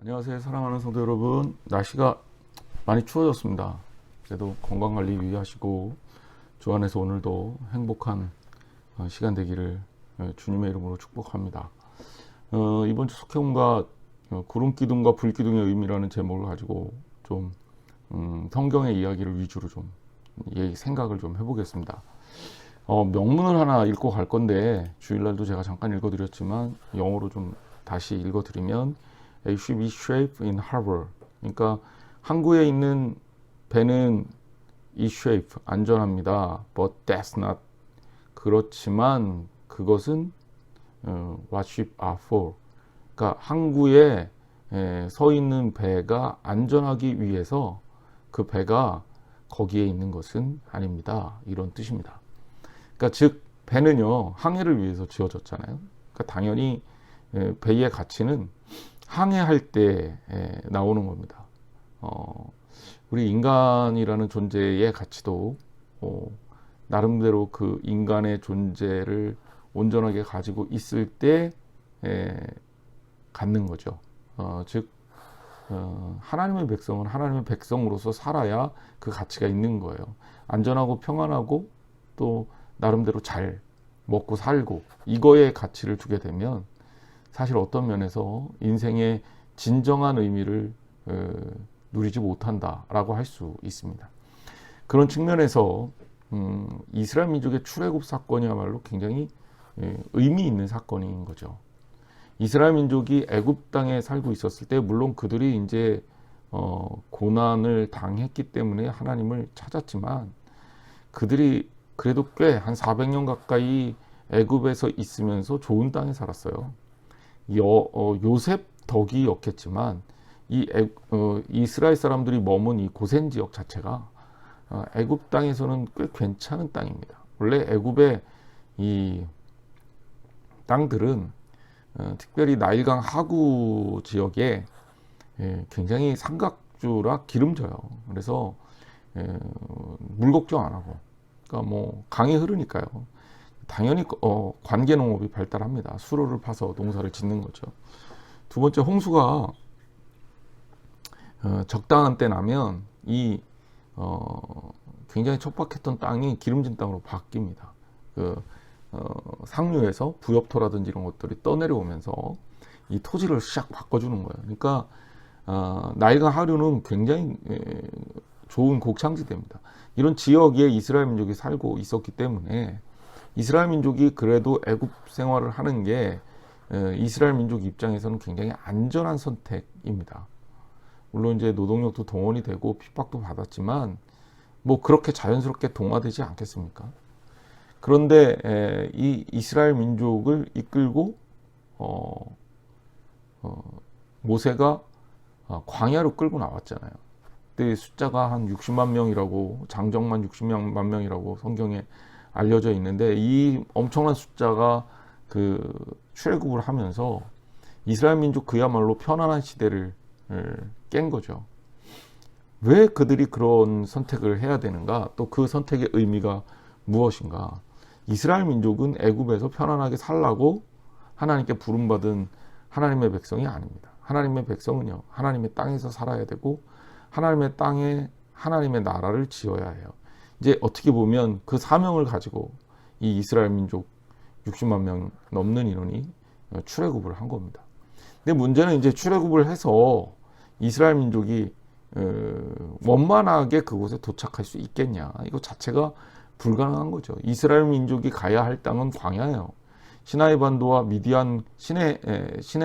안녕하세요, 사랑하는 성도 여러분. 날씨가 많이 추워졌습니다. 그래도 건강관리 유의하시고 주 안에서 오늘도 행복한 시간 되기를 주님의 이름으로 축복합니다. 이번 주 속해움과 구름 기둥과 불 기둥의 의미라는 제목을 가지고 좀 성경의 이야기를 위주로 좀 생각을 좀 해보겠습니다. 명문을 하나 읽고 갈 건데 주일날도 제가 잠깐 읽어드렸지만 영어로 좀 다시 읽어드리면 A ship is safe in harbor. 그러니까 항구에 있는 배는 is safe, 안전합니다. But that's not. 그렇지만 그것은 what ship are for. 그러니까 항구에 서 있는 배가 안전하기 위해서 그 배가 거기에 있는 것은 아닙니다. 이런 뜻입니다. 그러니까 즉 배는요 항해를 위해서 지어졌잖아요. 그러니까 당연히 배의 가치는 항해할 때 나오는 겁니다. 우리 인간이라는 존재의 가치도 나름대로 그 인간의 존재를 온전하게 가지고 있을 때 갖는 거죠. 즉 하나님의 백성은 하나님의 백성으로서 살아야 그 가치가 있는 거예요. 안전하고 평안하고 또 나름대로 잘 먹고 살고 이거에 가치를 두게 되면 사실 어떤 면에서 인생의 진정한 의미를 누리지 못한다라고 할 수 있습니다. 그런 측면에서 이스라엘 민족의 출애굽 사건이야말로 굉장히 의미 있는 사건인 거죠. 이스라엘 민족이 애굽 땅에 살고 있었을 때 물론 그들이 이제 고난을 당했기 때문에 하나님을 찾았지만 그들이 그래도 꽤 한 400년 가까이 애굽에서 있으면서 좋은 땅에 살았어요. 요셉 덕이었겠지만 이스라엘 사람들이 머문 이 고센 지역 자체가 애굽 땅에서는 꽤 괜찮은 땅입니다. 원래 애굽의 이 땅들은 특별히 나일강 하구 지역에 굉장히 삼각주라 기름져요. 그래서 물 걱정 안 하고, 그러니까 뭐 강이 흐르니까요. 당연히 관계 농업이 발달합니다. 수로를 파서 농사를 짓는 거죠. 두 번째, 홍수가 적당한 때 나면 이 굉장히 척박했던 땅이 기름진 땅으로 바뀝니다. 상류에서 부엽토라든지 이런 것들이 떠내려오면서 이 토지를 샥 바꿔주는 거예요. 그러니까 나일강 하류는 굉장히 좋은 곡창지대입니다. 이런 지역에 이스라엘 민족이 살고 있었기 때문에 이스라엘 민족이 그래도 애굽 생활을 하는 게 이스라엘 민족 입장에서는 굉장히 안전한 선택입니다. 물론 이제 노동력도 동원이 되고 핍박도 받았지만 뭐 그렇게 자연스럽게 동화되지 않겠습니까? 그런데 이 이스라엘 민족을 이끌고 모세가 광야로 끌고 나왔잖아요. 그때 숫자가 한 60만 명이라고, 장정만 60만 명이라고 성경에 알려져 있는데 이 엄청난 숫자가 그 출애굽을 하면서 이스라엘 민족 그야말로 편안한 시대를 깬 거죠. 왜 그들이 그런 선택을 해야 되는가? 또 그 선택의 의미가 무엇인가? 이스라엘 민족은 애굽에서 편안하게 살라고 하나님께 부름받은 하나님의 백성이 아닙니다. 하나님의 백성은요, 하나님의 땅에서 살아야 되고 하나님의 땅에 하나님의 나라를 지어야 해요. 이제 어떻게 보면 그 사명을 가지고 이 이스라엘 민족 60만 명 넘는 인원이 출애굽을 한 겁니다. 근데 문제는 이제 출애굽을 해서 이스라엘 민족이 원만하게 그곳에 도착할 수 있겠냐, 이거 자체가 불가능한 거죠. 이스라엘 민족이 가야 할 땅은 광야예요. 시나이 반도와 미디안 시내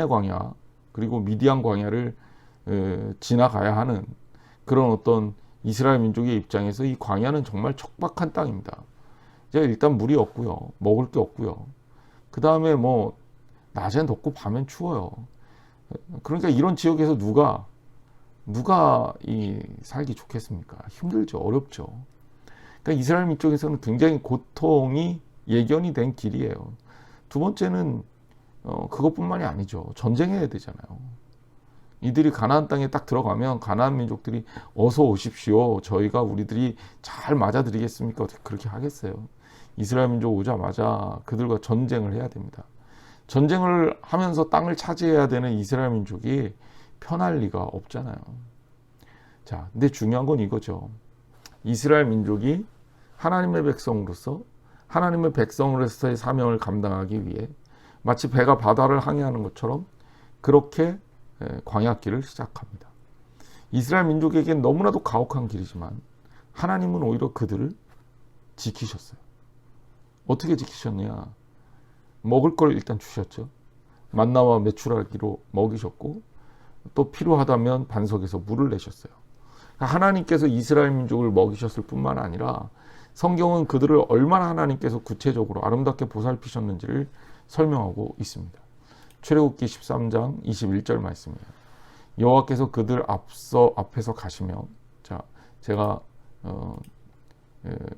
광야, 그리고 미디안 광야를 지나가야 하는 그런 어떤 이스라엘 민족의 입장에서 이 광야는 정말 척박한 땅입니다. 이제 일단 물이 없고요, 먹을 게 없고요. 그 다음에 뭐 낮엔 덥고 밤엔 추워요. 그러니까 이런 지역에서 누가 살기 좋겠습니까? 힘들죠, 어렵죠. 그러니까 이스라엘 민족에서는 굉장히 고통이 예견이 된 길이에요. 두 번째는 그것뿐만이 아니죠. 전쟁해야 되잖아요. 이들이 가나안 땅에 딱 들어가면 가나안 민족들이 어서 오십시오, 저희가 우리들이 잘 맞아드리겠습니까? 어떻게 그렇게 하겠어요? 이스라엘 민족 오자마자 그들과 전쟁을 해야 됩니다. 전쟁을 하면서 땅을 차지해야 되는 이스라엘 민족이 편할 리가 없잖아요. 자, 근데 중요한 건 이거죠. 이스라엘 민족이 하나님의 백성으로서 하나님의 백성으로서의 사명을 감당하기 위해 마치 배가 바다를 항해하는 것처럼 그렇게 광야길을 시작합니다. 이스라엘 민족에겐 너무나도 가혹한 길이지만 하나님은 오히려 그들을 지키셨어요. 어떻게 지키셨냐? 먹을 걸 일단 주셨죠. 만나와 메추라기로 먹이셨고 또 필요하다면 반석에서 물을 내셨어요. 하나님께서 이스라엘 민족을 먹이셨을 뿐만 아니라 성경은 그들을 얼마나 하나님께서 구체적으로 아름답게 보살피셨는지를 설명하고 있습니다. 출애굽기 13장 21절 말씀이에요. 여호와께서 그들 앞에서 가시며, 자, 제가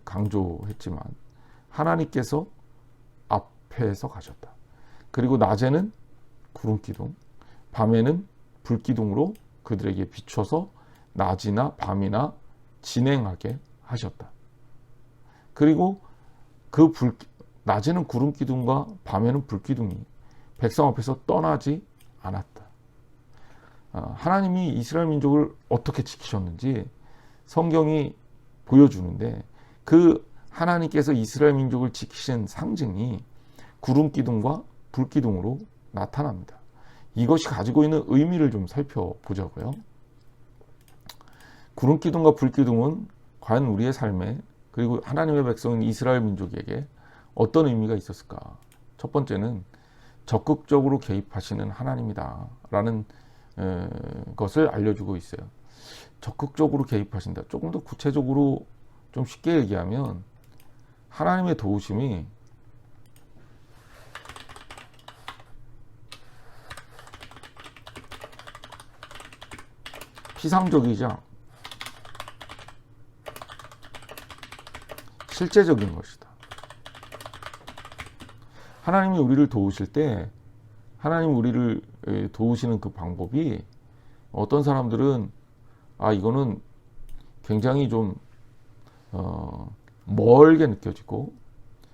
강조했지만 하나님께서 앞에서 가셨다. 그리고 낮에는 구름기둥, 밤에는 불기둥으로 그들에게 비춰서 낮이나 밤이나 진행하게 하셨다. 그리고 낮에는 구름기둥과 밤에는 불기둥이 백성 앞에서 떠나지 않았다. 하나님이 이스라엘 민족을 어떻게 지키셨는지 성경이 보여주는데 그 하나님께서 이스라엘 민족을 지키신 상징이 구름기둥과 불기둥으로 나타납니다. 이것이 가지고 있는 의미를 좀 살펴보자고요. 구름기둥과 불기둥은 과연 우리의 삶에 그리고 하나님의 백성인 이스라엘 민족에게 어떤 의미가 있었을까? 첫 번째는 적극적으로 개입하시는 하나님이다 라는 것을 알려주고 있어요. 적극적으로 개입하신다. 조금 더 구체적으로 좀 쉽게 얘기하면 하나님의 도우심이 피상적이자 실제적인 것이다. 하나님이 우리를 도우실 때 하나님 우리를 도우시는 그 방법이 어떤 사람들은 이거는 굉장히 좀 멀게 느껴지고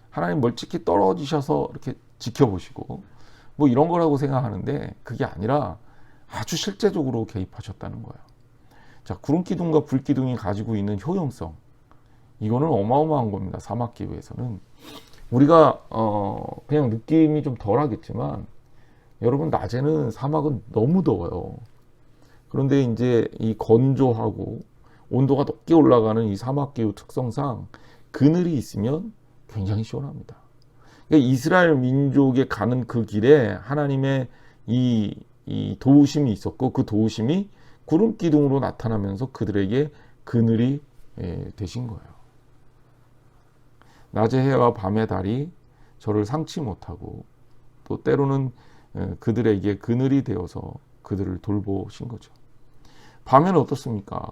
하나님 멀찍이 떨어지셔서 이렇게 지켜보시고 뭐 이런 거라고 생각하는데 그게 아니라 아주 실제적으로 개입하셨다는 거예요. 자, 구름기둥과 불기둥이 가지고 있는 효용성, 이거는 어마어마한 겁니다. 사막기후에서는 우리가 그냥 느낌이 좀 덜하겠지만 여러분, 낮에는 사막은 너무 더워요. 그런데 이제 이 건조하고 온도가 높게 올라가는 이 사막기후 특성상 그늘이 있으면 굉장히 시원합니다. 그러니까 이스라엘 민족에 가는 그 길에 하나님의 이 도우심이 있었고 그 도우심이 구름기둥으로 나타나면서 그들에게 그늘이 되신 거예요. 낮의 해와 밤의 달이 저를 상치 못하고 또 때로는 그들에게 그늘이 되어서 그들을 돌보신 거죠. 밤에는 어떻습니까?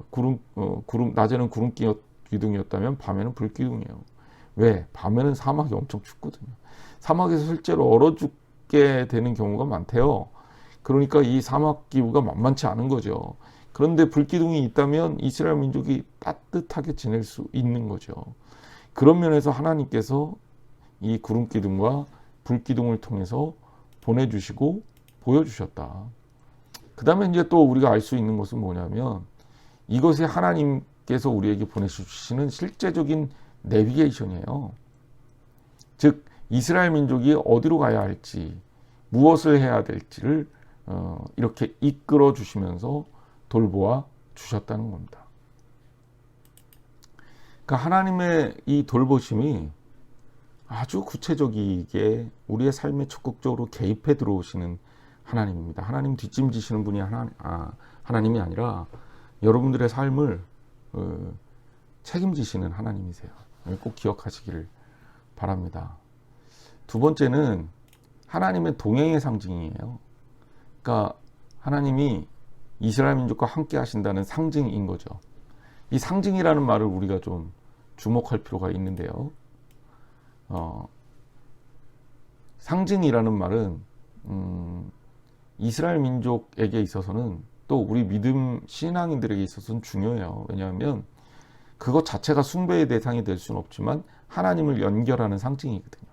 낮에는 구름기둥이었다면 밤에는 불기둥이에요. 왜? 밤에는 사막이 엄청 춥거든요. 사막에서 실제로 얼어 죽게 되는 경우가 많대요. 그러니까 이 사막 기후가 만만치 않은 거죠. 그런데 불기둥이 있다면 이스라엘 민족이 따뜻하게 지낼 수 있는 거죠. 그런 면에서 하나님께서 이 구름기둥과 불기둥을 통해서 보내주시고 보여주셨다. 그 다음에 이제 또 우리가 알 수 있는 것은 뭐냐면 이것이 하나님께서 우리에게 보내주시는 실제적인 내비게이션이에요. 즉 이스라엘 민족이 어디로 가야 할지 무엇을 해야 될지를 이렇게 이끌어 주시면서 돌보아 주셨다는 겁니다. 그러니까 하나님의 이 돌보심이 아주 구체적이게 우리의 삶에 적극적으로 개입해 들어오시는 하나님입니다. 하나님 뒷짐지시는 분이 하나님이 아니라 여러분들의 삶을 책임지시는 하나님이세요. 꼭 기억하시기를 바랍니다. 두 번째는 하나님의 동행의 상징이에요. 그러니까 하나님이 이스라엘 민족과 함께 하신다는 상징인 거죠. 이 상징이라는 말을 우리가 좀 주목할 필요가 있는데요. 상징이라는 말은 이스라엘 민족에게 있어서는 또 우리 믿음 신앙인들에게 있어서는 중요해요. 왜냐하면 그것 자체가 숭배의 대상이 될 수는 없지만 하나님을 연결하는 상징이거든요.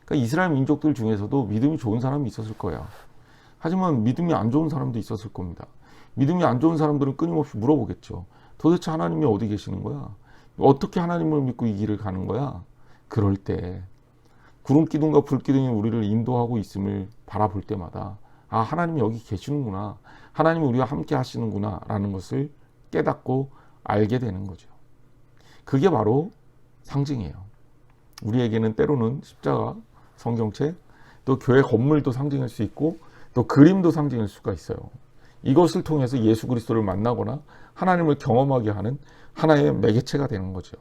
그러니까 이스라엘 민족들 중에서도 믿음이 좋은 사람이 있었을 거예요. 하지만 믿음이 안 좋은 사람도 있었을 겁니다. 믿음이 안 좋은 사람들은 끊임없이 물어보겠죠. 도대체 하나님이 어디 계시는 거야? 어떻게 하나님을 믿고 이 길을 가는 거야? 그럴 때 구름 기둥과 불 기둥이 우리를 인도하고 있음을 바라볼 때마다 아, 하나님이 여기 계시는구나. 하나님이 우리와 함께 하시는구나 라는 것을 깨닫고 알게 되는 거죠. 그게 바로 상징이에요. 우리에게는 때로는 십자가, 성경책, 또 교회 건물도 상징일 수 있고 또 그림도 상징일 수가 있어요. 이것을 통해서 예수 그리스도를 만나거나 하나님을 경험하게 하는 하나의 매개체가 되는 거죠.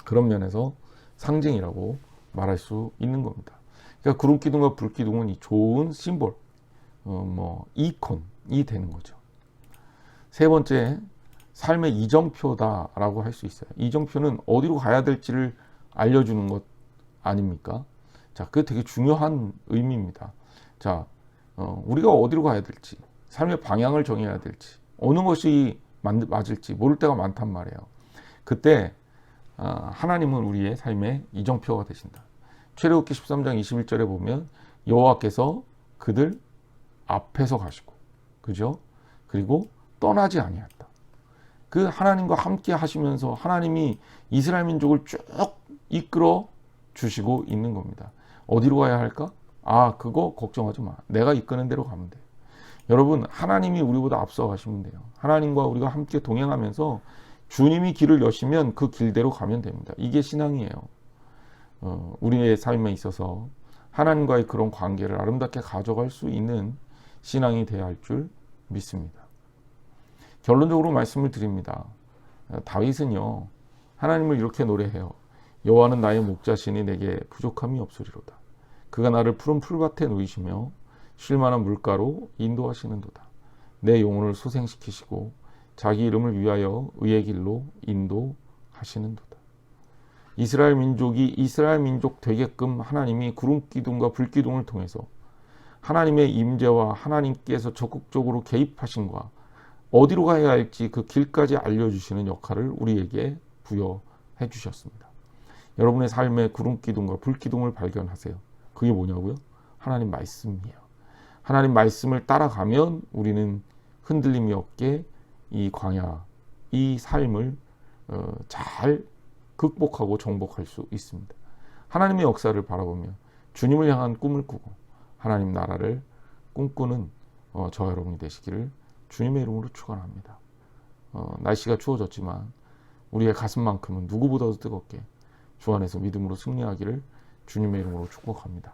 그런 면에서 상징이라고 말할 수 있는 겁니다. 그러니까 구름 기둥과 불 기둥은 이 좋은 심볼, 이콘이 되는 거죠. 세 번째, 삶의 이정표다라고 할 수 있어요. 이정표는 어디로 가야 될지를 알려주는 것 아닙니까? 자, 그게 되게 중요한 의미입니다. 자, 우리가 어디로 가야 될지, 삶의 방향을 정해야 될지, 어느 것이 맞을지 모를 때가 많단 말이에요. 그때 하나님은 우리의 삶의 이정표가 되신다. 출애굽기 13장 21절에 보면 여호와께서 그들 앞에서 가시고, 그죠? 그리고 떠나지 아니했다. 그 하나님과 함께 하시면서 하나님이 이스라엘 민족을 쭉 이끌어 주시고 있는 겁니다. 어디로 가야 할까? 아, 그거 걱정하지 마. 내가 이끄는 대로 가면 돼. 여러분, 하나님이 우리보다 앞서 가시면 돼요. 하나님과 우리가 함께 동행하면서 주님이 길을 여시면 그 길대로 가면 됩니다. 이게 신앙이에요. 우리의 삶에 있어서 하나님과의 그런 관계를 아름답게 가져갈 수 있는 신앙이 되어야 할 줄 믿습니다. 결론적으로 말씀을 드립니다. 다윗은요, 하나님을 이렇게 노래해요. 여호와는 나의 목자시니 내게 부족함이 없으리로다. 그가 나를 푸른 풀밭에 누이시며 쉴만한 물가로 인도하시는도다. 내 영혼을 소생시키시고 자기 이름을 위하여 의의 길로 인도하시는도다. 이스라엘 민족이 이스라엘 민족 되게끔 하나님이 구름 기둥과 불 기둥을 통해서 하나님의 임재와 하나님께서 적극적으로 개입하신과 어디로 가야 할지 그 길까지 알려주시는 역할을 우리에게 부여해 주셨습니다. 여러분의 삶의 구름 기둥과 불 기둥을 발견하세요. 그게 뭐냐고요? 하나님 말씀이에요. 하나님 말씀을 따라가면 우리는 흔들림이 없게 이 광야, 이 삶을 잘 극복하고 정복할 수 있습니다. 하나님의 역사를 바라보며 주님을 향한 꿈을 꾸고 하나님 나라를 꿈꾸는 저와 여러분이 되시기를 주님의 이름으로 축원합니다. 날씨가 추워졌지만 우리의 가슴만큼은 누구보다도 뜨겁게 주 안에서 믿음으로 승리하기를 주님의 이름으로 축복합니다.